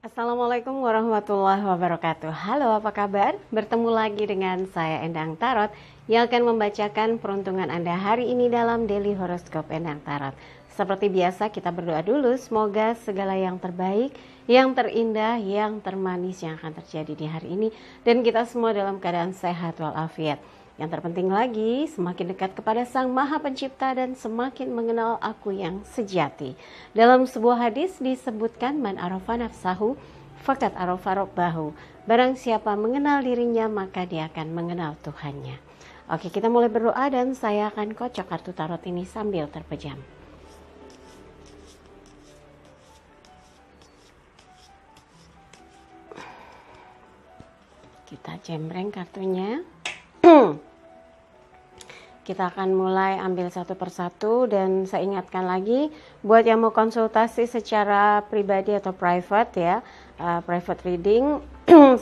Assalamualaikum warahmatullahi wabarakatuh. Halo, apa kabar? Bertemu lagi dengan saya Endang Tarot yang akan membacakan peruntungan Anda hari ini dalam Daily Horoscope Endang Tarot. Seperti biasa kita berdoa dulu, semoga segala yang terbaik, yang terindah, yang termanis yang akan terjadi di hari ini dan kita semua dalam keadaan sehat walafiat. Yang terpenting lagi, semakin dekat kepada Sang Maha Pencipta dan semakin mengenal aku yang sejati. Dalam sebuah hadis disebutkan, Man arafa nafsahu fakat arafa rabbahu. Barang siapa mengenal dirinya, maka dia akan mengenal Tuhannya. Oke, kita mulai berdoa dan saya akan kocok kartu tarot ini sambil terpejam. Kita jembreng kartunya. Kita akan mulai ambil satu persatu dan saya ingatkan lagi buat yang mau konsultasi secara pribadi atau private ya, private reading,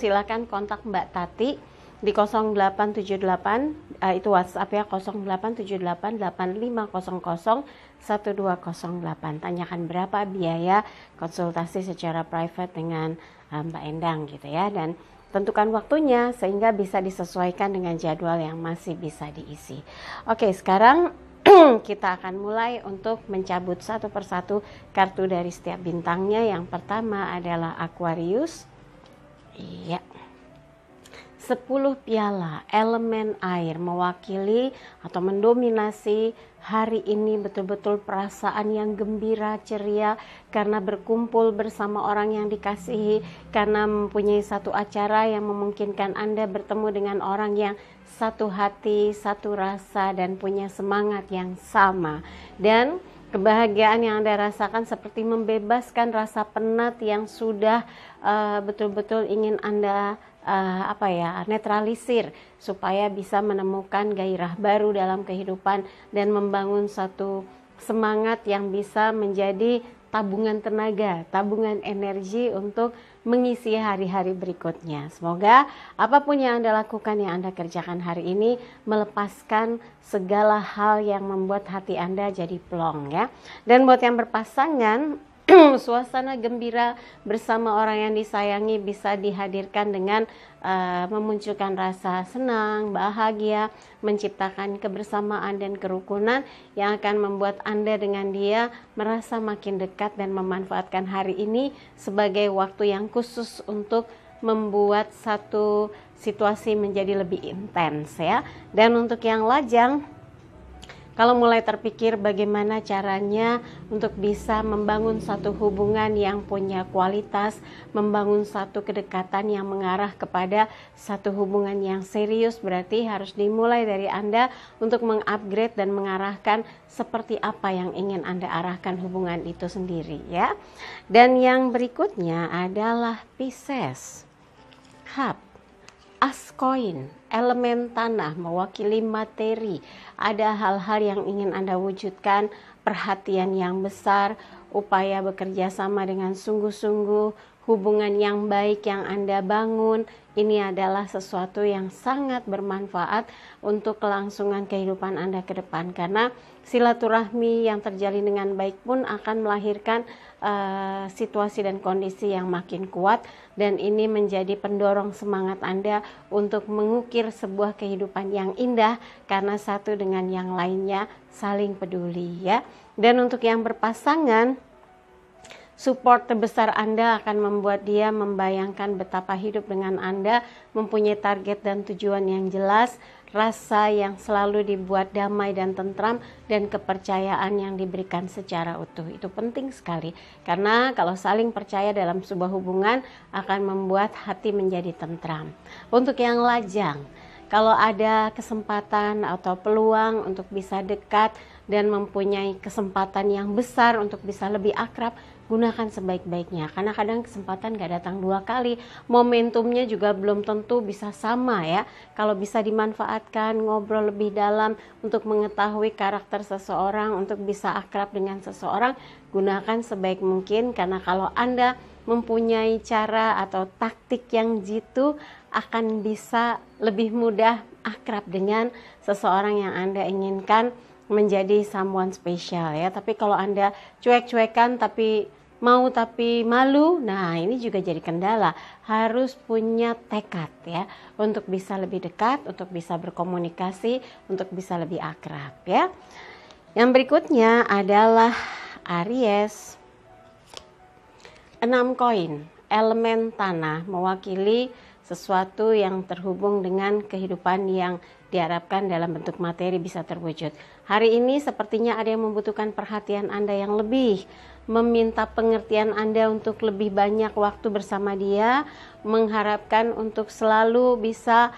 silakan kontak Mbak Tati di 0878 itu WhatsApp ya, 087885001208. Tanyakan berapa biaya konsultasi secara private dengan Mbak Endang gitu ya, dan tentukan waktunya sehingga bisa disesuaikan dengan jadwal yang masih bisa diisi. Oke, sekarang kita akan mulai untuk mencabut satu persatu kartu dari setiap bintangnya. Yang pertama adalah Aquarius. Iya. 10 piala elemen air mewakili atau mendominasi hari ini betul-betul perasaan yang gembira, ceria karena berkumpul bersama orang yang dikasihi, karena mempunyai satu acara yang memungkinkan Anda bertemu dengan orang yang satu hati, satu rasa dan punya semangat yang sama. Dan kebahagiaan yang Anda rasakan seperti membebaskan rasa penat yang sudah betul-betul ingin Anda netralisir supaya bisa menemukan gairah baru dalam kehidupan dan membangun satu semangat yang bisa menjadi tabungan tenaga, tabungan energi untuk mengisi hari-hari berikutnya. Semoga apapun yang Anda lakukan, yang Anda kerjakan hari ini melepaskan segala hal yang membuat hati Anda jadi plong ya. Dan buat yang berpasangan, suasana gembira bersama orang yang disayangi bisa dihadirkan dengan memunculkan rasa senang, bahagia, menciptakan kebersamaan dan kerukunan yang akan membuat Anda dengan dia merasa makin dekat dan memanfaatkan hari ini sebagai waktu yang khusus untuk membuat satu situasi menjadi lebih intens ya. Dan untuk yang lajang, kalau mulai terpikir bagaimana caranya untuk bisa membangun satu hubungan yang punya kualitas, membangun satu kedekatan yang mengarah kepada satu hubungan yang serius, berarti harus dimulai dari Anda untuk mengupgrade dan mengarahkan seperti apa yang ingin Anda arahkan hubungan itu sendiri ya. Dan yang berikutnya adalah Pisces. As koin, elemen tanah mewakili materi. Ada hal-hal yang ingin Anda wujudkan, perhatian yang besar, upaya bekerja sama dengan sungguh-sungguh, hubungan yang baik yang Anda bangun. Ini adalah sesuatu yang sangat bermanfaat untuk kelangsungan kehidupan Anda ke depan, karena silaturahmi yang terjalin dengan baik pun akan melahirkan situasi dan kondisi yang makin kuat, dan ini menjadi pendorong semangat Anda untuk mengukir sebuah kehidupan yang indah karena satu dengan yang lainnya saling peduli ya. Dan untuk yang berpasangan, support terbesar Anda akan membuat dia membayangkan betapa hidup dengan Anda mempunyai target dan tujuan yang jelas, rasa yang selalu dibuat damai dan tentram, dan kepercayaan yang diberikan secara utuh. Itu penting sekali, karena kalau saling percaya dalam sebuah hubungan akan membuat hati menjadi tentram. Untuk yang lajang, kalau ada kesempatan atau peluang untuk bisa dekat dan mempunyai kesempatan yang besar untuk bisa lebih akrab, gunakan sebaik-baiknya, karena kadang kesempatan gak datang dua kali, momentumnya juga belum tentu bisa sama ya. Kalau bisa dimanfaatkan, ngobrol lebih dalam untuk mengetahui karakter seseorang, untuk bisa akrab dengan seseorang, gunakan sebaik mungkin, karena kalau Anda mempunyai cara atau taktik yang jitu, akan bisa lebih mudah akrab dengan seseorang yang Anda inginkan menjadi someone spesial ya. Tapi kalau Anda cuek-cuekan tapi mau tapi malu. Nah, ini juga jadi kendala. Harus punya tekad ya untuk bisa lebih dekat, untuk bisa berkomunikasi, untuk bisa lebih akrab ya. Yang berikutnya adalah Aries. 6 koin, elemen tanah, mewakili sesuatu yang terhubung dengan kehidupan yang diharapkan dalam bentuk materi bisa terwujud. Hari ini sepertinya ada yang membutuhkan perhatian Anda yang lebih, meminta pengertian Anda untuk lebih banyak waktu bersama dia, mengharapkan untuk selalu bisa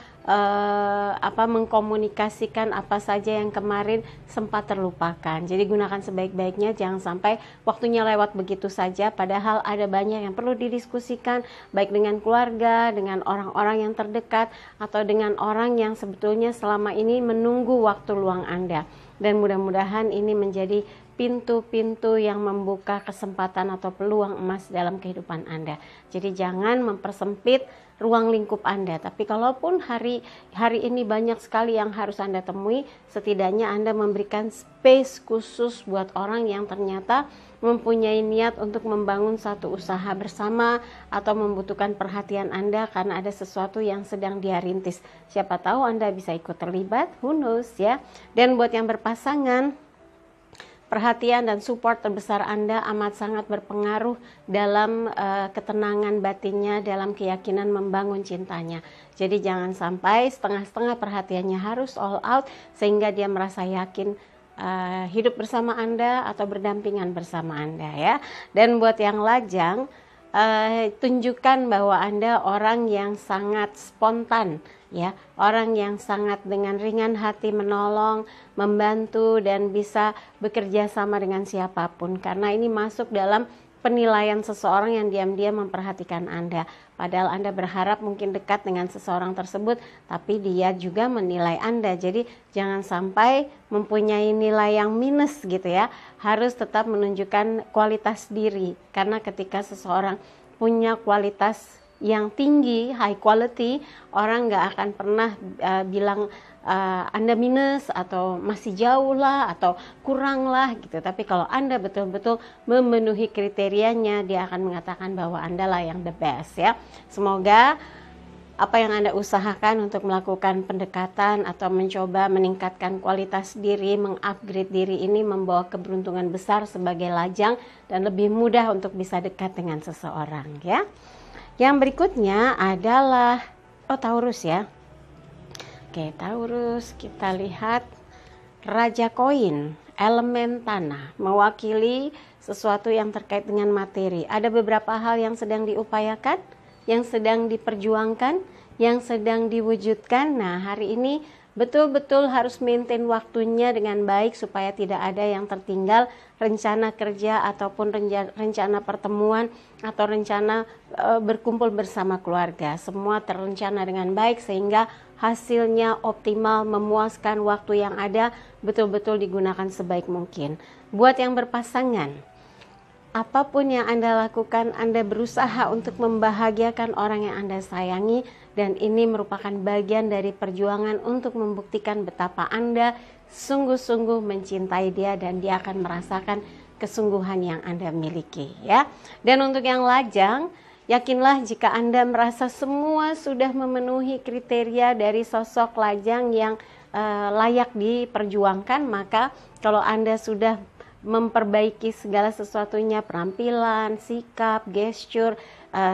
mengkomunikasikan apa saja yang kemarin sempat terlupakan. Jadi gunakan sebaik-baiknya, jangan sampai waktunya lewat begitu saja, padahal ada banyak yang perlu didiskusikan, baik dengan keluarga, dengan orang-orang yang terdekat, atau dengan orang yang sebetulnya selama ini menunggu waktu luang Anda. Dan mudah-mudahan ini menjadi pintu-pintu yang membuka kesempatan atau peluang emas dalam kehidupan Anda. Jadi jangan mempersempit ruang lingkup Anda. Tapi kalaupun hari ini banyak sekali yang harus Anda temui, setidaknya Anda memberikan space khusus buat orang yang ternyata mempunyai niat untuk membangun satu usaha bersama atau membutuhkan perhatian Anda karena ada sesuatu yang sedang dia rintis. Siapa tahu Anda bisa ikut terlibat, who knows ya. Dan buat yang berpasangan, perhatian dan support terbesar Anda amat sangat berpengaruh dalam ketenangan batinnya, dalam keyakinan membangun cintanya. Jadi jangan sampai setengah-setengah perhatiannya, harus all out sehingga dia merasa yakin hidup bersama Anda atau berdampingan bersama Anda ya. Dan buat yang lajang, tunjukkan bahwa Anda orang yang sangat spontan ya, orang yang sangat dengan ringan hati menolong, membantu dan bisa bekerja sama dengan siapapun, karena ini masuk dalam penilaian seseorang yang diam-diam memperhatikan Anda. Padahal Anda berharap mungkin dekat dengan seseorang tersebut, tapi dia juga menilai Anda. Jadi jangan sampai mempunyai nilai yang minus gitu ya. Harus tetap menunjukkan kualitas diri, karena ketika seseorang punya kualitas yang tinggi, high quality, orang nggak akan pernah bilang Anda minus atau masih jauh lah atau kurang lah gitu. Tapi kalau Anda betul-betul memenuhi kriterianya, dia akan mengatakan bahwa Anda lah yang the best ya. Semoga apa yang Anda usahakan untuk melakukan pendekatan atau mencoba meningkatkan kualitas diri, mengupgrade diri ini membawa keberuntungan besar sebagai lajang dan lebih mudah untuk bisa dekat dengan seseorang ya. Yang berikutnya adalah Taurus ya. Oke, Taurus, kita lihat Raja Koin, elemen tanah, mewakili sesuatu yang terkait dengan materi. Ada beberapa hal yang sedang diupayakan, yang sedang diperjuangkan, yang sedang diwujudkan. Nah, hari ini betul-betul harus maintain waktunya dengan baik supaya tidak ada yang tertinggal, rencana kerja ataupun rencana pertemuan atau rencana berkumpul bersama keluarga. Semua terencana dengan baik sehingga hasilnya optimal, memuaskan, waktu yang ada betul-betul digunakan sebaik mungkin. Buat yang berpasangan, apapun yang Anda lakukan, Anda berusaha untuk membahagiakan orang yang Anda sayangi, dan ini merupakan bagian dari perjuangan untuk membuktikan betapa Anda sungguh-sungguh mencintai dia dan dia akan merasakan kesungguhan yang Anda miliki ya. Dan untuk yang lajang, yakinlah jika Anda merasa semua sudah memenuhi kriteria dari sosok lajang yang layak diperjuangkan, maka kalau Anda sudah memperbaiki segala sesuatunya, penampilan, sikap, gesture,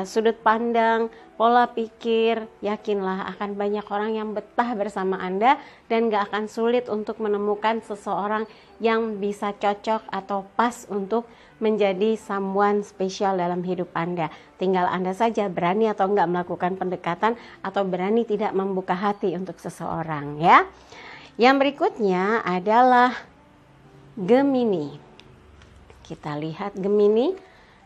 sudut pandang, pola pikir, yakinlah akan banyak orang yang betah bersama Anda dan gak akan sulit untuk menemukan seseorang yang bisa cocok atau pas untuk menjadi someone spesial dalam hidup Anda. Tinggal Anda saja berani atau enggak melakukan pendekatan atau berani tidak membuka hati untuk seseorang ya. Yang berikutnya adalah Gemini. Kita lihat Gemini,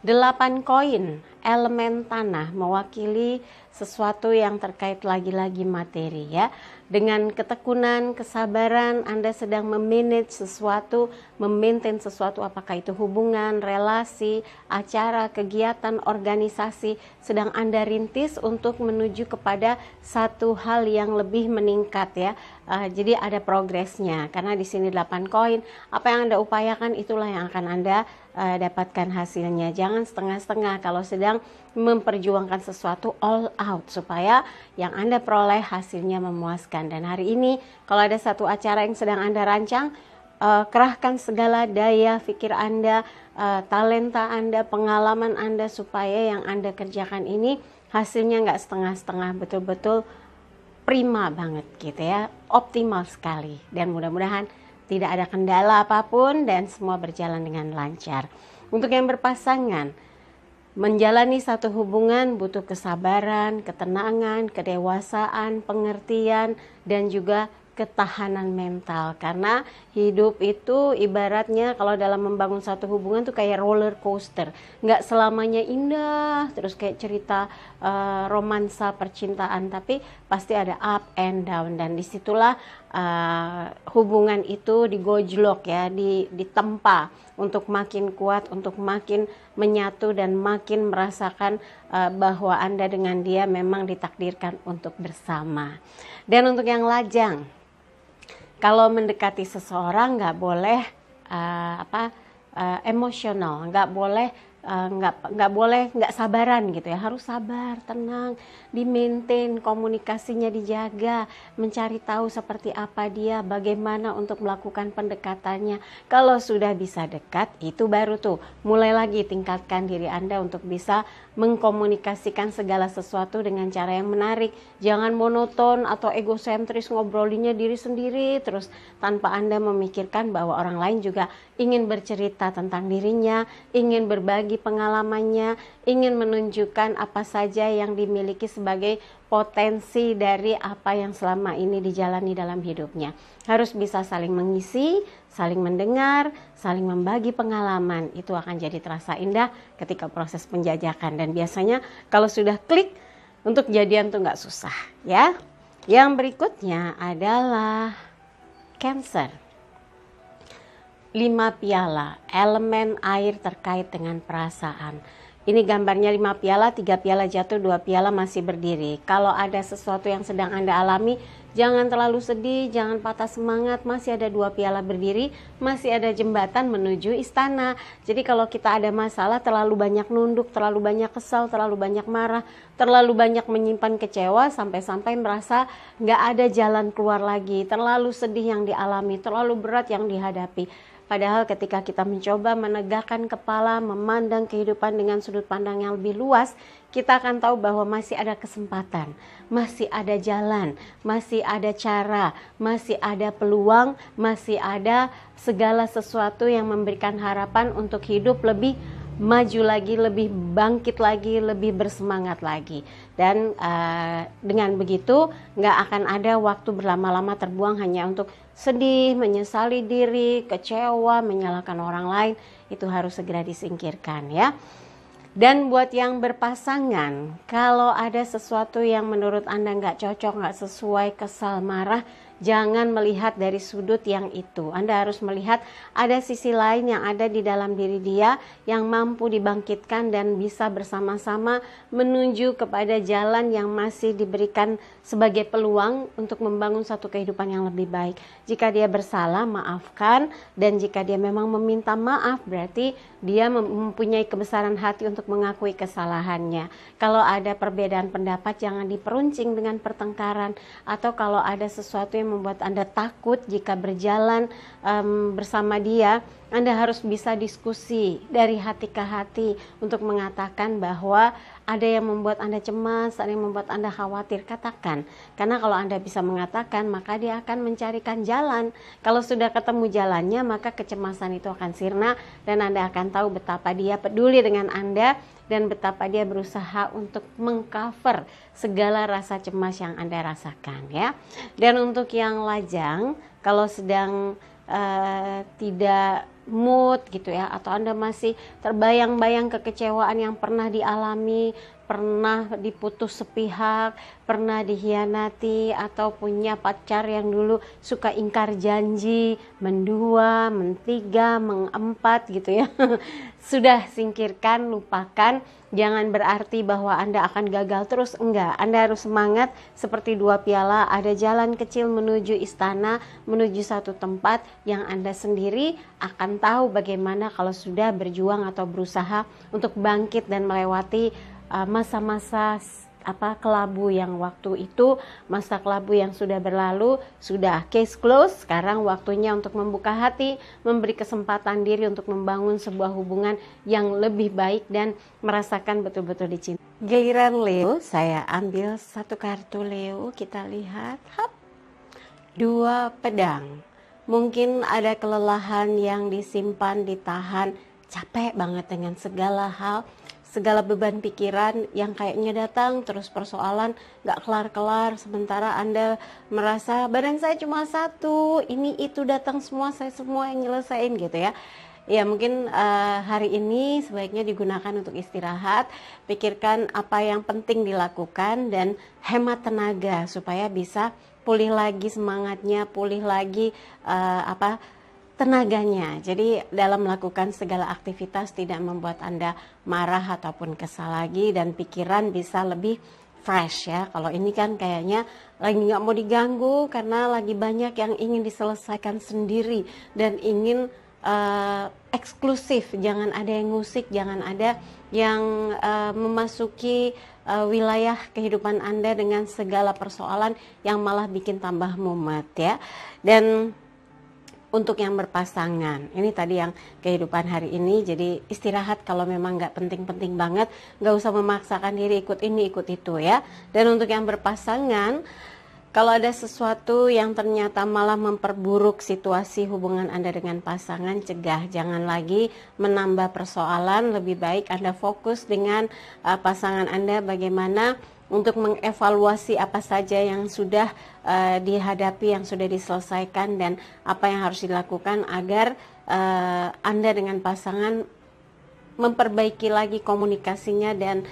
8 koin, elemen tanah mewakili sesuatu yang terkait lagi-lagi materi ya. Dengan ketekunan, kesabaran, Anda sedang memanage sesuatu, memaintain sesuatu, apakah itu hubungan, relasi, acara, kegiatan, organisasi, sedang Anda rintis untuk menuju kepada satu hal yang lebih meningkat ya. Jadi ada progresnya, karena di sini 8 koin, apa yang Anda upayakan itulah yang akan Anda dapatkan hasilnya. Jangan setengah-setengah kalau sedang memperjuangkan sesuatu, all out supaya yang Anda peroleh hasilnya memuaskan. Dan hari ini kalau ada satu acara yang sedang Anda rancang, kerahkan segala daya pikir Anda, talenta Anda, pengalaman Anda supaya yang Anda kerjakan ini hasilnya nggak setengah-setengah, betul-betul prima banget gitu ya, optimal sekali. Dan mudah-mudahan tidak ada kendala apapun dan semua berjalan dengan lancar. Untuk yang berpasangan, menjalani satu hubungan butuh kesabaran, ketenangan, kedewasaan, pengertian, dan juga ketahanan mental. Karena hidup itu ibaratnya kalau dalam membangun satu hubungan tuh kayak roller coaster, nggak selamanya indah terus kayak cerita romansa percintaan, tapi pasti ada up and down. Dan disitulah hubungan itu digojlok ya, ditempa untuk makin kuat, untuk makin menyatu dan makin merasakan bahwa Anda dengan dia memang ditakdirkan untuk bersama. Dan untuk yang lajang, kalau mendekati seseorang nggak boleh emosional, nggak boleh nggak sabaran gitu ya, harus sabar, tenang, di-maintain, komunikasinya dijaga, mencari tahu seperti apa dia, bagaimana untuk melakukan pendekatannya. Kalau sudah bisa dekat, itu baru tuh mulai lagi tingkatkan diri Anda untuk bisa mengkomunikasikan segala sesuatu dengan cara yang menarik. Jangan monoton atau egosentris ngobrolinya diri sendiri terus tanpa Anda memikirkan bahwa orang lain juga ingin bercerita tentang dirinya, ingin berbagi pengalamannya, ingin menunjukkan apa saja yang dimiliki sebagai potensi dari apa yang selama ini dijalani dalam hidupnya. Harus bisa saling mengisi, saling mendengar, saling membagi pengalaman. Itu akan jadi terasa indah ketika proses penjajakan. Dan biasanya kalau sudah klik, untuk jadian tuh nggak susah ya. Yang berikutnya adalah Cancer. 5 piala, elemen air terkait dengan perasaan. Ini gambarnya 5 piala, 3 piala jatuh, 2 piala masih berdiri. Kalau ada sesuatu yang sedang Anda alami, jangan terlalu sedih, jangan patah semangat, masih ada 2 piala berdiri, masih ada jembatan menuju istana. Jadi kalau kita ada masalah, terlalu banyak nunduk, terlalu banyak kesal, terlalu banyak marah, terlalu banyak menyimpan kecewa, sampai-sampai merasa nggak ada jalan keluar lagi, terlalu sedih yang dialami, terlalu berat yang dihadapi. Padahal ketika kita mencoba menegakkan kepala, memandang kehidupan dengan sudut pandang yang lebih luas, kita akan tahu bahwa masih ada kesempatan, masih ada jalan, masih ada cara, masih ada peluang, masih ada segala sesuatu yang memberikan harapan untuk hidup lebih maju lagi, lebih bangkit lagi, lebih bersemangat lagi. Dan dengan begitu nggak akan ada waktu berlama-lama terbuang hanya untuk sedih, menyesali diri, kecewa, menyalahkan orang lain. Itu harus segera disingkirkan ya. Dan buat yang berpasangan, kalau ada sesuatu yang menurut Anda nggak cocok, nggak sesuai, kesal, marah, jangan melihat dari sudut yang itu. Anda harus melihat ada sisi lain yang ada di dalam diri dia yang mampu dibangkitkan dan bisa bersama-sama menuju kepada jalan yang masih diberikan sebagai peluang untuk membangun satu kehidupan yang lebih baik. Jika dia bersalah, maafkan, dan jika dia memang meminta maaf, berarti dia mempunyai kebesaran hati untuk mengakui kesalahannya. Kalau ada perbedaan pendapat, jangan diperuncing dengan pertengkaran, atau kalau ada sesuatu yang membuat Anda takut jika berjalan bersama dia, Anda harus bisa diskusi dari hati ke hati untuk mengatakan bahwa ada yang membuat Anda cemas, ada yang membuat Anda khawatir, katakan. Karena kalau Anda bisa mengatakan, maka dia akan mencarikan jalan. Kalau sudah ketemu jalannya, maka kecemasan itu akan sirna dan Anda akan tahu betapa dia peduli dengan Anda dan betapa dia berusaha untuk mengcover segala rasa cemas yang Anda rasakan ya. Dan untuk yang lajang, kalau sedang tidak mood gitu ya, atau Anda masih terbayang-bayang kekecewaan yang pernah dialami, pernah diputus sepihak, pernah dikhianati, atau punya pacar yang dulu suka ingkar janji, mendua, mentiga, mengempat gitu ya. Sudah singkirkan, lupakan. Jangan berarti bahwa Anda akan gagal terus, enggak. Anda harus semangat seperti dua piala, ada jalan kecil menuju istana, menuju satu tempat yang Anda sendiri akan tahu bagaimana kalau sudah berjuang atau berusaha untuk bangkit dan melewati masa-masa kelabu yang waktu itu, masa kelabu yang sudah berlalu. Sudah case close, sekarang waktunya untuk membuka hati, memberi kesempatan diri untuk membangun sebuah hubungan yang lebih baik dan merasakan betul-betul dicintai. Giliran Leo, saya ambil satu kartu Leo, kita lihat. Dua pedang. Mungkin ada kelelahan yang disimpan, ditahan, capek banget dengan segala hal, segala beban pikiran yang kayaknya datang terus, persoalan gak kelar-kelar, sementara Anda merasa badan saya cuma satu, ini itu datang semua, saya semua yang nyelesain gitu ya. Ya mungkin hari ini sebaiknya digunakan untuk istirahat, pikirkan apa yang penting dilakukan dan hemat tenaga supaya bisa pulih lagi semangatnya, pulih lagi tenaganya. Jadi dalam melakukan segala aktivitas tidak membuat Anda marah ataupun kesal lagi, dan pikiran bisa lebih fresh ya. Kalau ini kan kayaknya lagi nggak mau diganggu karena lagi banyak yang ingin diselesaikan sendiri dan ingin eksklusif. Jangan ada yang ngusik, jangan ada yang memasuki wilayah kehidupan Anda dengan segala persoalan yang malah bikin tambah mumet ya. Dan untuk yang berpasangan, ini tadi yang kehidupan hari ini, jadi istirahat kalau memang nggak penting-penting banget, nggak usah memaksakan diri ikut ini ikut itu ya. Dan untuk yang berpasangan, kalau ada sesuatu yang ternyata malah memperburuk situasi hubungan Anda dengan pasangan, cegah, jangan lagi menambah persoalan. Lebih baik Anda fokus dengan pasangan Anda, bagaimana untuk mengevaluasi apa saja yang sudah dihadapi, yang sudah diselesaikan, dan apa yang harus dilakukan agar Anda dengan pasangan memperbaiki lagi komunikasinya dan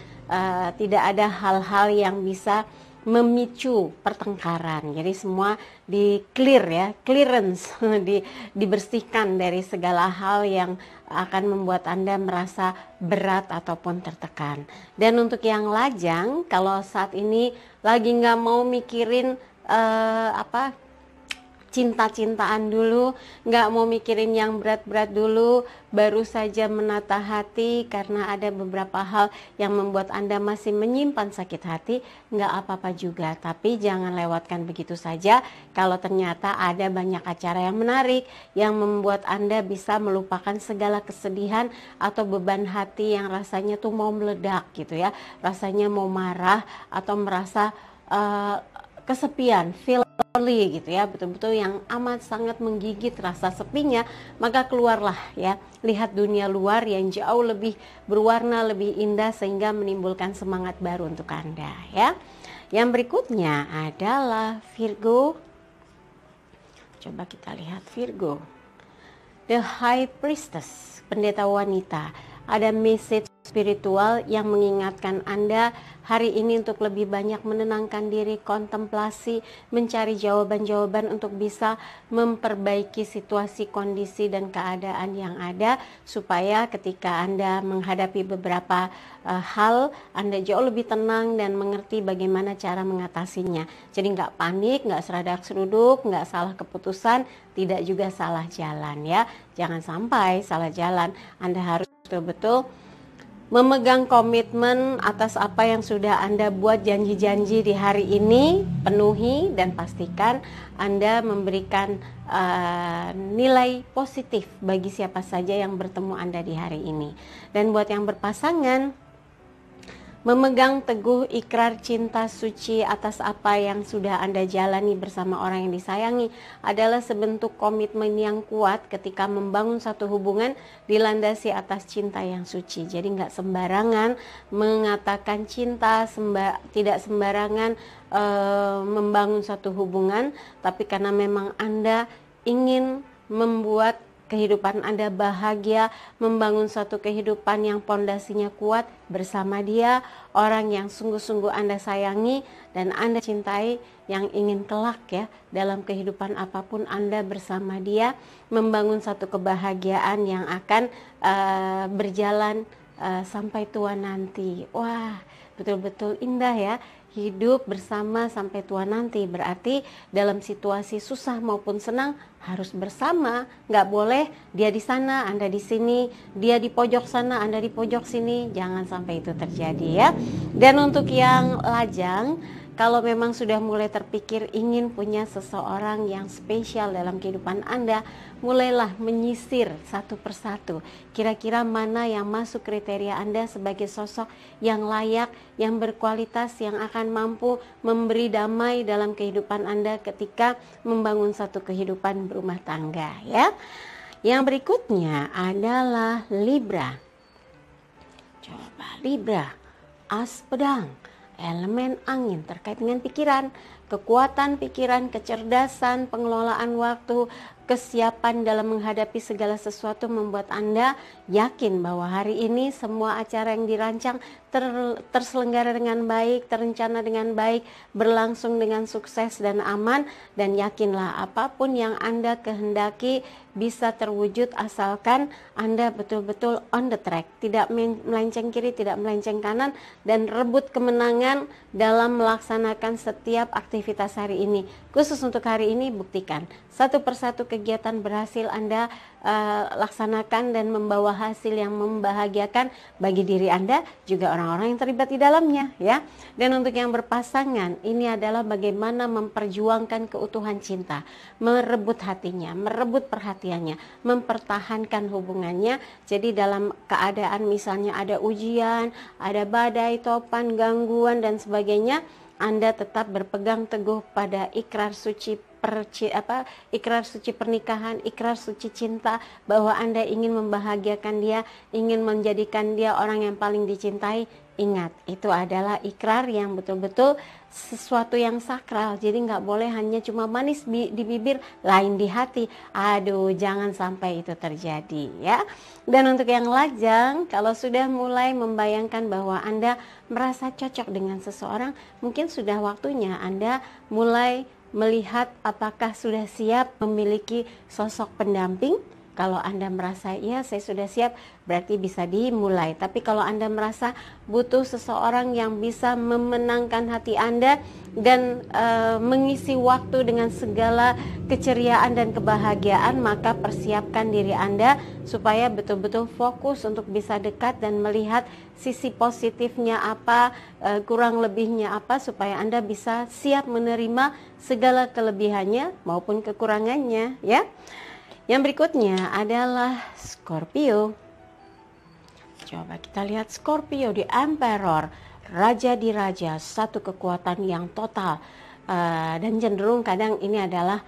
tidak ada hal-hal yang bisa memicu pertengkaran. Jadi semua di clear ya, clearance, dibersihkan dari segala hal yang akan membuat Anda merasa berat ataupun tertekan. Dan untuk yang lajang, kalau saat ini lagi nggak mau mikirin cinta-cintaan dulu, nggak mau mikirin yang berat-berat dulu, baru saja menata hati karena ada beberapa hal yang membuat Anda masih menyimpan sakit hati, nggak apa-apa juga. Tapi jangan lewatkan begitu saja kalau ternyata ada banyak acara yang menarik yang membuat Anda bisa melupakan segala kesedihan atau beban hati yang rasanya tuh mau meledak gitu ya, rasanya mau marah atau merasa kesepian, feel lonely gitu ya, betul-betul yang amat sangat menggigit rasa sepinya. Maka keluarlah ya, lihat dunia luar yang jauh lebih berwarna, lebih indah, sehingga menimbulkan semangat baru untuk Anda ya. Yang berikutnya adalah Virgo. Coba kita lihat Virgo, The High Priestess, pendeta wanita. Ada message spiritual yang mengingatkan Anda hari ini untuk lebih banyak menenangkan diri, kontemplasi, mencari jawaban-jawaban untuk bisa memperbaiki situasi, kondisi, dan keadaan yang ada, supaya ketika Anda menghadapi beberapa hal, Anda jauh lebih tenang dan mengerti bagaimana cara mengatasinya. Jadi nggak panik, nggak seradak seruduk, nggak salah keputusan, tidak juga salah jalan ya. Jangan sampai salah jalan. Anda harus betul-betul memegang komitmen atas apa yang sudah Anda buat, janji-janji di hari ini, penuhi dan pastikan Anda memberikan nilai positif bagi siapa saja yang bertemu Anda di hari ini. Dan buat yang berpasangan, memegang teguh ikrar cinta suci atas apa yang sudah Anda jalani bersama orang yang disayangi adalah sebentuk komitmen yang kuat ketika membangun satu hubungan dilandasi atas cinta yang suci. Jadi nggak sembarangan mengatakan cinta, tidak sembarangan membangun satu hubungan, tapi karena memang Anda ingin membuat kehidupan Anda bahagia, membangun suatu kehidupan yang pondasinya kuat bersama dia, orang yang sungguh-sungguh Anda sayangi dan Anda cintai, yang ingin kelak ya dalam kehidupan apapun Anda bersama dia, membangun satu kebahagiaan yang akan berjalan sampai tua nanti. Wah, betul-betul indah ya. Hidup bersama sampai tua nanti, berarti dalam situasi susah maupun senang harus bersama. Nggak boleh dia di sana, Anda di sini, dia di pojok sana, Anda di pojok sini. Jangan sampai itu terjadi ya. Dan untuk yang lajang, kalau memang sudah mulai terpikir ingin punya seseorang yang spesial dalam kehidupan Anda, mulailah menyisir satu persatu. Kira-kira mana yang masuk kriteria Anda sebagai sosok yang layak, yang berkualitas, yang akan mampu memberi damai dalam kehidupan Anda ketika membangun satu kehidupan berumah tangga ya. Yang berikutnya adalah Libra. Coba Libra, as pedang, elemen angin terkait dengan pikiran, kekuatan pikiran, kecerdasan, pengelolaan waktu, kesiapan dalam menghadapi segala sesuatu membuat Anda yakin bahwa hari ini semua acara yang dirancang terselenggara dengan baik, terencana dengan baik, berlangsung dengan sukses dan aman, dan yakinlah apapun yang Anda kehendaki bisa terwujud asalkan Anda betul-betul on the track, tidak melenceng kiri, tidak melenceng kanan, dan rebut kemenangan dalam melaksanakan setiap aktivitas hari ini. Khusus untuk hari ini, buktikan satu persatu kegiatan berhasil Anda laksanakan dan membawa hasil yang membahagiakan bagi diri Anda, juga orang-orang yang terlibat di dalamnya ya. Dan untuk yang berpasangan, ini adalah bagaimana memperjuangkan keutuhan cinta, merebut hatinya, merebut perhatiannya, mempertahankan hubungannya. Jadi dalam keadaan misalnya ada ujian, ada badai, topan, gangguan dan sebagainya, Anda tetap berpegang teguh pada ikrar suci ikrar suci pernikahan, ikrar suci cinta, bahwa Anda ingin membahagiakan dia, ingin menjadikan dia orang yang paling dicintai. Ingat, itu adalah ikrar yang betul-betul sesuatu yang sakral. Jadi nggak boleh hanya cuma manis di bibir, lain di hati. Aduh, jangan sampai itu terjadi ya. Dan untuk yang lajang, kalau sudah mulai membayangkan bahwa Anda merasa cocok dengan seseorang, mungkin sudah waktunya Anda mulai melihat apakah sudah siap memiliki sosok pendamping. Kalau Anda merasa iya saya sudah siap, berarti bisa dimulai. Tapi kalau Anda merasa butuh seseorang yang bisa memenangkan hati Anda dan mengisi waktu dengan segala keceriaan dan kebahagiaan, maka persiapkan diri Anda supaya betul-betul fokus untuk bisa dekat dan melihat sisi positifnya apa, kurang lebihnya apa, supaya Anda bisa siap menerima segala kelebihannya maupun kekurangannya ya. Yang berikutnya adalah Scorpio. Coba kita lihat Scorpio di Emperor, raja di raja, satu kekuatan yang total, dan cenderung kadang ini adalah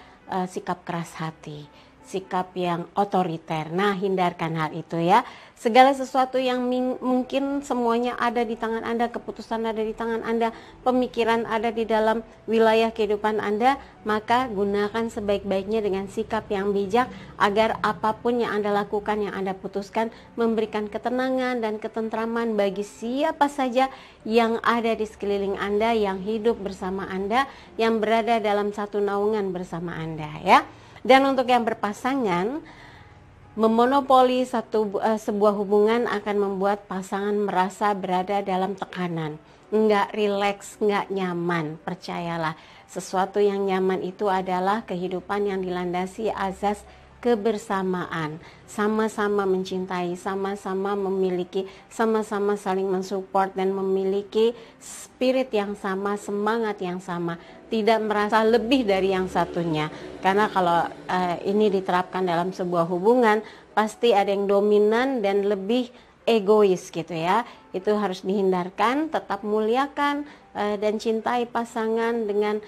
sikap keras hati, sikap yang otoriter. Nah, hindarkan hal itu ya. Segala sesuatu yang mungkin semuanya ada di tangan Anda, keputusan ada di tangan Anda, pemikiran ada di dalam wilayah kehidupan Anda, maka gunakan sebaik-baiknya dengan sikap yang bijak agar apapun yang Anda lakukan, yang Anda putuskan, memberikan ketenangan dan ketentraman bagi siapa saja yang ada di sekeliling Anda, yang hidup bersama Anda, yang berada dalam satu naungan bersama Anda ya. Dan untuk yang berpasangan, memonopoli sebuah hubungan akan membuat pasangan merasa berada dalam tekanan, nggak rileks, nggak nyaman. Percayalah, sesuatu yang nyaman itu adalah kehidupan yang dilandasi azas kebersamaan, sama-sama mencintai, sama-sama memiliki, sama-sama saling mensupport dan memiliki spirit yang sama, semangat yang sama, tidak merasa lebih dari yang satunya. Karena kalau ini diterapkan dalam sebuah hubungan, pasti ada yang dominan dan lebih egois gitu ya. Itu harus dihindarkan. Tetap muliakan dan cintai pasangan dengan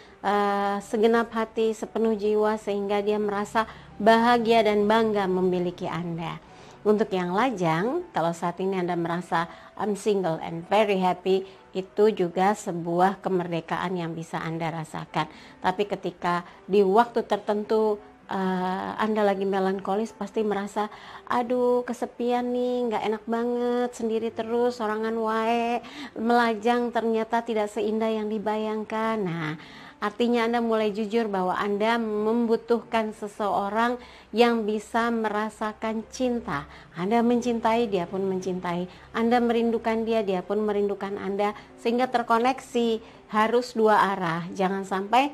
segenap hati, sepenuh jiwa, sehingga dia merasa bahagia dan bangga memiliki Anda. Untuk yang lajang, kalau saat ini Anda merasa I'm single and very happy, itu juga sebuah kemerdekaan yang bisa Anda rasakan. Tapi ketika di waktu tertentu Anda lagi melankolis pasti merasa aduh kesepian nih, nggak enak banget, sendiri terus, sorangan wae, melajang ternyata tidak seindah yang dibayangkan. Nah, artinya Anda mulai jujur bahwa Anda membutuhkan seseorang yang bisa merasakan cinta. Anda mencintai, dia pun mencintai. Anda merindukan dia, dia pun merindukan Anda, sehingga terkoneksi. Harus dua arah, jangan sampai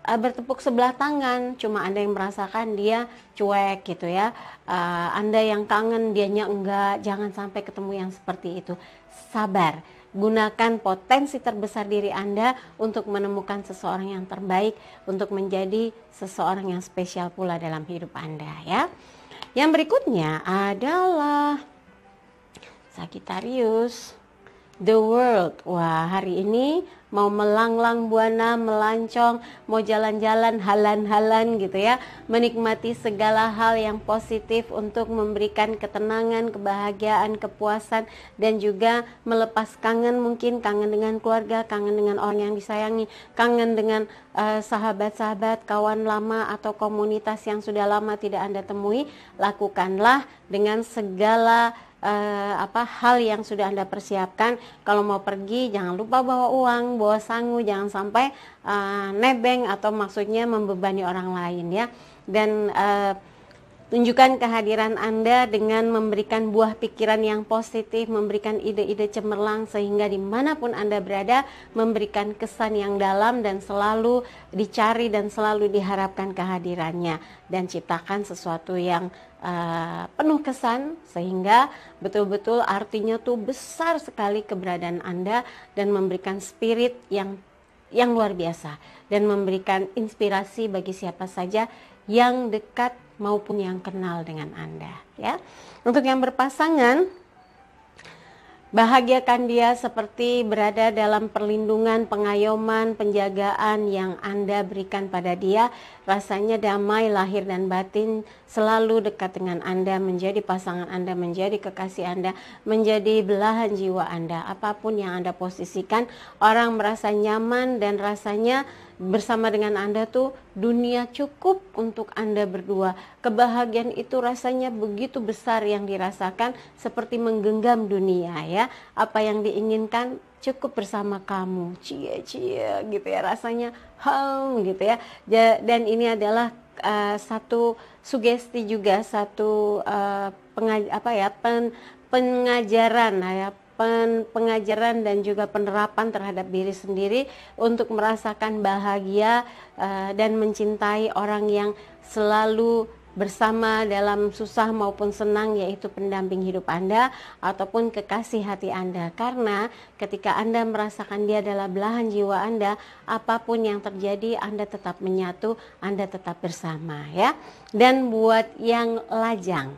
bertepuk sebelah tangan, cuma Anda yang merasakan, dia cuek gitu ya. Anda yang kangen, dianya enggak. Jangan sampai ketemu yang seperti itu. Sabar, gunakan potensi terbesar diri Anda untuk menemukan seseorang yang terbaik, untuk menjadi seseorang yang spesial pula dalam hidup Anda ya. Yang berikutnya adalah Sagittarius, the world. Wah, hari ini mau melanglang buana, melancong, mau jalan-jalan, halan-halan gitu ya, menikmati segala hal yang positif untuk memberikan ketenangan, kebahagiaan, kepuasan, dan juga melepas kangen, mungkin kangen dengan keluarga, kangen dengan orang yang disayangi, kangen dengan sahabat-sahabat, kawan lama atau komunitas yang sudah lama tidak Anda temui. Lakukanlah dengan segala hal yang sudah Anda persiapkan. Kalau mau pergi jangan lupa bawa uang, bawa sangu, jangan sampai nebeng atau maksudnya membebani orang lain ya. Dan tunjukkan kehadiran Anda dengan memberikan buah pikiran yang positif, memberikan ide-ide cemerlang, sehingga dimanapun Anda berada memberikan kesan yang dalam dan selalu dicari dan selalu diharapkan kehadirannya. Dan ciptakan sesuatu yang penuh kesan, sehingga betul-betul artinya tuh besar sekali keberadaan Anda, dan memberikan spirit yang luar biasa, dan memberikan inspirasi bagi siapa saja yang dekat maupun yang kenal dengan Anda ya. Untuk yang berpasangan, bahagiakan dia seperti berada dalam perlindungan, pengayoman, penjagaan yang Anda berikan pada dia. Rasanya damai lahir dan batin, selalu dekat dengan Anda, menjadi pasangan Anda, menjadi kekasih Anda, menjadi belahan jiwa Anda. Apapun yang Anda posisikan, orang merasa nyaman dan rasanya bersama dengan Anda tuh dunia cukup untuk Anda berdua. Kebahagiaan itu rasanya begitu besar yang dirasakan, seperti menggenggam dunia ya. Apa yang diinginkan cukup bersama kamu, cie-cie gitu ya, rasanya gitu ya. Dan ini adalah satu sugesti juga, satu pengajaran ya, pengajaran dan juga penerapan terhadap diri sendiri untuk merasakan bahagia dan mencintai orang yang selalu bersama dalam susah maupun senang, yaitu pendamping hidup Anda ataupun kekasih hati Anda. Karena ketika Anda merasakan dia adalah belahan jiwa Anda, apapun yang terjadi Anda tetap menyatu, Anda tetap bersama ya. Dan buat yang lajang,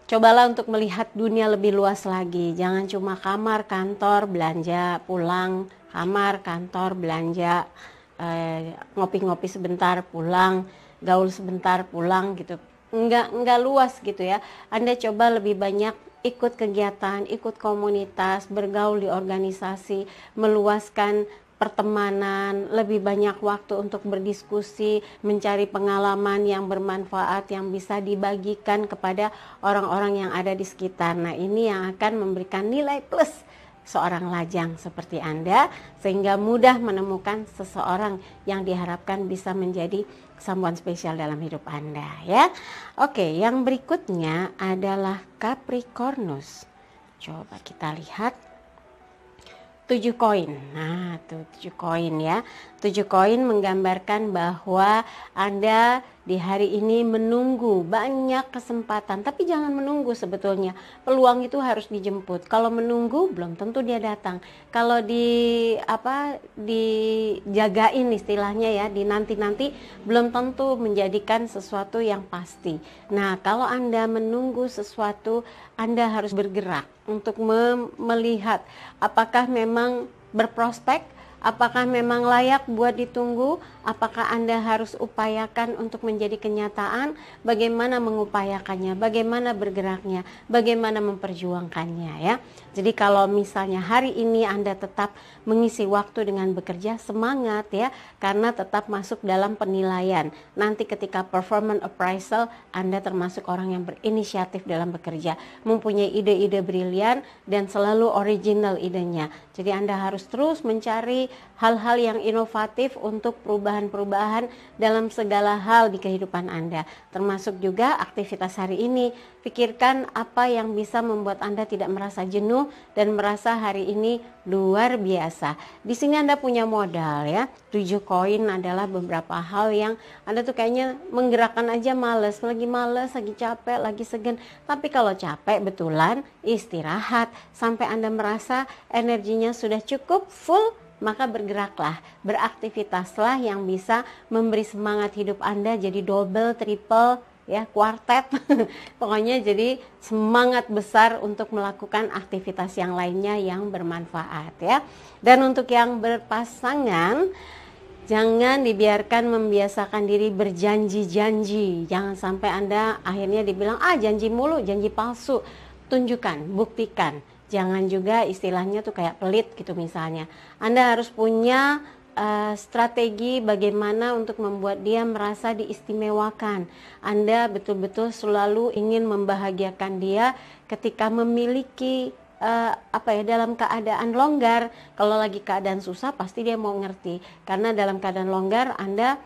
cobalah untuk melihat dunia lebih luas lagi. Jangan cuma kamar, kantor, belanja, pulang, kamar, kantor, belanja, ngopi-ngopi sebentar, pulang, gaul sebentar, pulang gitu. Enggak luas gitu ya. Anda coba lebih banyak ikut kegiatan, ikut komunitas, bergaul di organisasi, meluaskan pertemanan, lebih banyak waktu untuk berdiskusi, mencari pengalaman yang bermanfaat yang bisa dibagikan kepada orang-orang yang ada di sekitar. Nah, ini yang akan memberikan nilai plus seorang lajang seperti Anda, sehingga mudah menemukan seseorang yang diharapkan bisa menjadi someone spesial dalam hidup Anda ya. Oke, yang berikutnya adalah Capricornus. Coba kita lihat 7 koin. Nah, tuh 7 koin ya. 7 koin menggambarkan bahwa Anda di hari ini menunggu banyak kesempatan, tapi jangan menunggu sebetulnya. Peluang itu harus dijemput. Kalau menunggu belum tentu dia datang. Kalau dijagain istilahnya ya, dinanti-nanti belum tentu menjadikan sesuatu yang pasti. Nah, kalau Anda menunggu sesuatu, Anda harus bergerak untuk melihat apakah memang berprospek Apakah memang layak buat ditunggu? Apakah Anda harus upayakan untuk menjadi kenyataan? Bagaimana mengupayakannya? Bagaimana bergeraknya? Bagaimana memperjuangkannya ya? Jadi kalau misalnya hari ini Anda tetap mengisi waktu dengan bekerja, semangat ya, karena tetap masuk dalam penilaian. Nanti ketika performance appraisal, Anda termasuk orang yang berinisiatif dalam bekerja, mempunyai ide-ide brilian dan selalu original idenya. Jadi Anda harus terus mencari hal-hal yang inovatif untuk perubahan-perubahan dalam segala hal di kehidupan Anda, termasuk juga aktivitas hari ini. Pikirkan apa yang bisa membuat Anda tidak merasa jenuh dan merasa hari ini luar biasa. Di sini Anda punya modal ya. 7 koin adalah beberapa hal yang Anda tuh kayaknya menggerakkan aja males, lagi capek, lagi segan. Tapi kalau capek betulan istirahat sampai Anda merasa energinya sudah cukup full, maka bergeraklah, beraktivitaslah yang bisa memberi semangat hidup Anda jadi double, triple, ya, kuartet. Pokoknya jadi semangat besar untuk melakukan aktivitas yang lainnya yang bermanfaat ya. Dan untuk yang berpasangan, jangan dibiarkan membiasakan diri berjanji-janji. Jangan sampai Anda akhirnya dibilang janji mulu, janji palsu. Tunjukkan, buktikan. Jangan juga istilahnya tuh kayak pelit gitu misalnya. Anda harus punya strategi bagaimana untuk membuat dia merasa diistimewakan. Anda betul-betul selalu ingin membahagiakan dia ketika memiliki dalam keadaan longgar. Kalau lagi keadaan susah pasti dia mau ngerti, karena dalam keadaan longgar Anda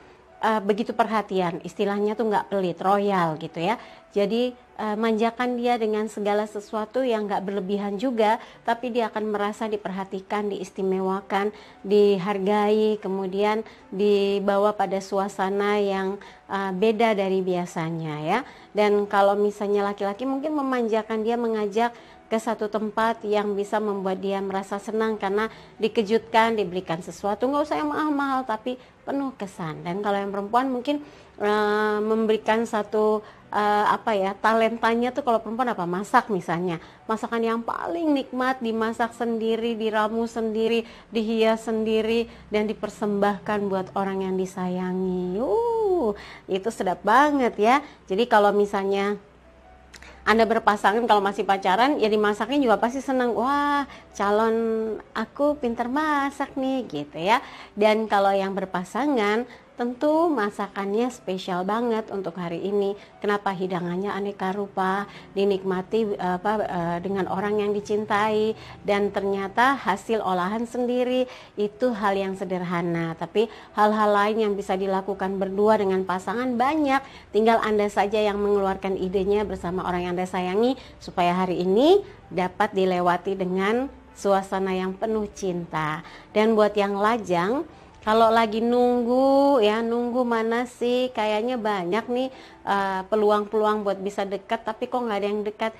begitu perhatian, istilahnya tuh nggak pelit, royal gitu ya. Jadi manjakan dia dengan segala sesuatu yang nggak berlebihan juga, tapi dia akan merasa diperhatikan, diistimewakan, dihargai, kemudian dibawa pada suasana yang beda dari biasanya ya. Dan kalau misalnya laki-laki mungkin memanjakan dia, mengajak ke satu tempat yang bisa membuat dia merasa senang karena dikejutkan, diberikan sesuatu, nggak usah yang mahal-mahal tapi penuh kesan. Dan kalau yang perempuan mungkin memberikan satu talentanya tuh, kalau perempuan apa, masak misalnya, masakan yang paling nikmat, dimasak sendiri, diramu sendiri, dihias sendiri, dan dipersembahkan buat orang yang disayangi. Itu sedap banget ya. Jadi kalau misalnya Anda berpasangan, kalau masih pacaran ya dimasaknya juga pasti senang. Wah, calon aku pintar masak nih gitu ya. Dan kalau yang berpasangan, tentu masakannya spesial banget untuk hari ini. Kenapa? Hidangannya aneka rupa, dinikmati dengan orang yang dicintai, dan ternyata hasil olahan sendiri. Itu hal yang sederhana, tapi hal-hal lain yang bisa dilakukan berdua dengan pasangan banyak. Tinggal Anda saja yang mengeluarkan idenya bersama orang yang Anda sayangi, supaya hari ini dapat dilewati dengan suasana yang penuh cinta. Dan buat yang lajang, kalau lagi nunggu mana sih, kayaknya banyak nih peluang-peluang buat bisa dekat, tapi kok nggak ada yang dekat.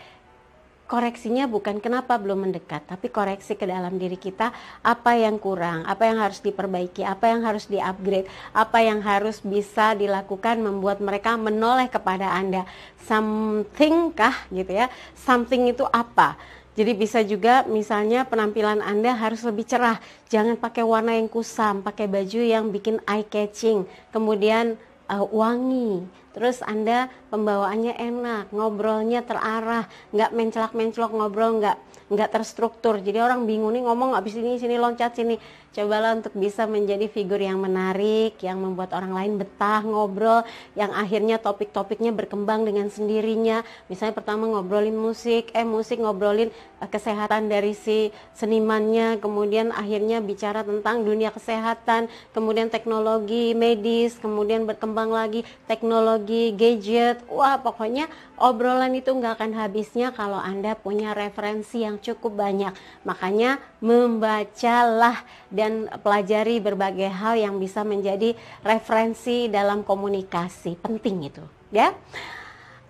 Koreksinya bukan kenapa belum mendekat, tapi koreksi ke dalam diri kita, apa yang kurang, apa yang harus diperbaiki, apa yang harus di-upgrade, apa yang harus bisa dilakukan membuat mereka menoleh kepada Anda. Something kah gitu ya, something itu apa? Jadi bisa juga misalnya penampilan Anda harus lebih cerah, jangan pakai warna yang kusam, pakai baju yang bikin eye catching, kemudian wangi. Terus Anda pembawaannya enak, ngobrolnya terarah, nggak mencelak-mencelok ngobrol, nggak terstruktur. Jadi orang bingung nih ngomong habis ini sini loncat sini. Cobalah untuk bisa menjadi figur yang menarik, yang membuat orang lain betah ngobrol, yang akhirnya topik-topiknya berkembang dengan sendirinya. Misalnya pertama ngobrolin musik ngobrolin kesehatan dari si senimannya, kemudian akhirnya bicara tentang dunia kesehatan, kemudian teknologi medis, kemudian berkembang lagi teknologi gadget. Wah, pokoknya obrolan itu nggak akan habisnya kalau Anda punya referensi yang cukup banyak. Makanya membacalah dan pelajari berbagai hal yang bisa menjadi referensi dalam komunikasi. Penting itu ya.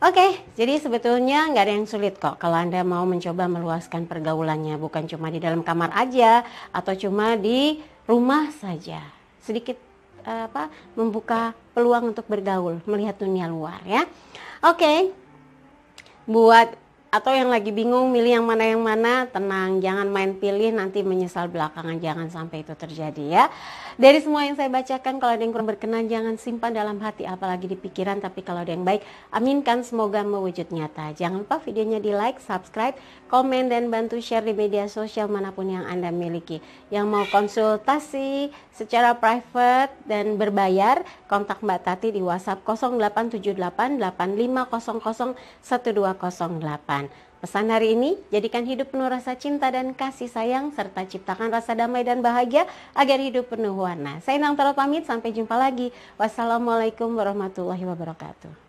Oke, jadi sebetulnya nggak ada yang sulit kok kalau Anda mau mencoba meluaskan pergaulannya. Bukan cuma di dalam kamar aja atau cuma di rumah saja. Sedikit membuka peluang untuk bergaul, melihat dunia luar ya. Oke, buat Atau yang lagi bingung milih yang mana, tenang, jangan main pilih nanti menyesal belakangan, jangan sampai itu terjadi ya. Dari semua yang saya bacakan, kalau ada yang kurang berkenan jangan simpan dalam hati apalagi di pikiran, tapi kalau ada yang baik aminkan semoga mewujud nyata. Jangan lupa videonya di like, subscribe, komen dan bantu share di media sosial manapun yang Anda miliki. Yang mau konsultasi secara private dan berbayar, kontak Mbak Tati di WhatsApp 087885001208. Pesan hari ini, jadikan hidup penuh rasa cinta dan kasih sayang, serta ciptakan rasa damai dan bahagia agar hidup penuh warna. Saya Nang Tarot pamit, sampai jumpa lagi. Wassalamualaikum warahmatullahi wabarakatuh.